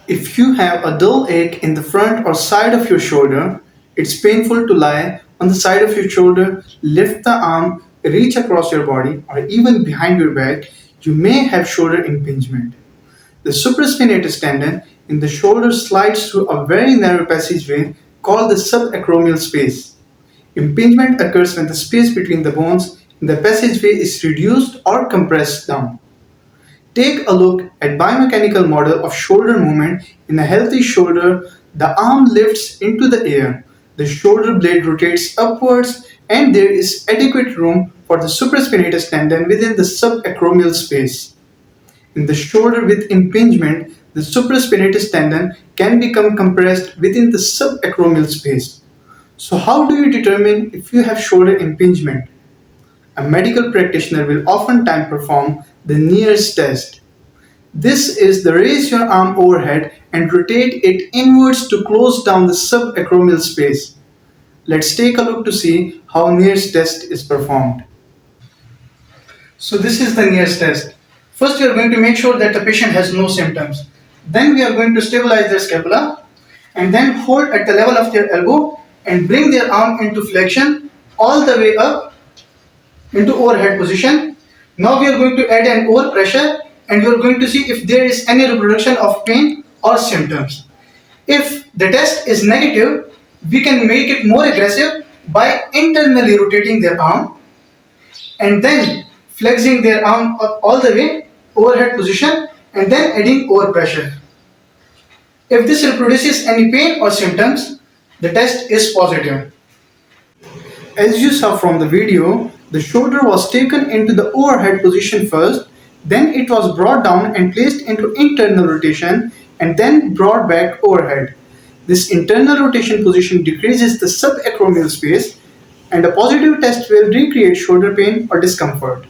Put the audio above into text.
If you have a dull ache in the front or side of your shoulder, it's painful to lie on the side of your shoulder, lift the arm, reach across your body, or even behind your back, you may have shoulder impingement. The supraspinatus tendon in the shoulder slides through a very narrow passageway called the subacromial space. Impingement occurs when the space between the bones in the passageway is reduced or compressed down. Take a look at biomechanical model of shoulder movement. In a healthy shoulder, the arm lifts into the air, the shoulder blade rotates upwards, and there is adequate room for the supraspinatus tendon within the subacromial space. In the shoulder with impingement, the supraspinatus tendon can become compressed within the subacromial space. So how do you determine if you have shoulder impingement? A medical practitioner will oftentimes perform the Neers test. This is the raise your arm overhead and rotate it inwards to close down the subacromial space. Let's take a look to see how Neers test is performed. So this is the Neers test. First we are going to make sure that the patient has no symptoms. Then we are going to stabilize their scapula and then hold at the level of their elbow and bring their arm into flexion all the way up into overhead position. Now we are going to add an over pressure and we are going to see if there is any reproduction of pain or symptoms. If the test is negative, we can make it more aggressive by internally rotating their arm and then flexing their arm up all the way overhead position and then adding over pressure. If this reproduces any pain or symptoms, the test is positive. As you saw from the video, the shoulder was taken into the overhead position first, then it was brought down and placed into internal rotation and then brought back overhead. This internal rotation position decreases the subacromial space and a positive test will recreate shoulder pain or discomfort.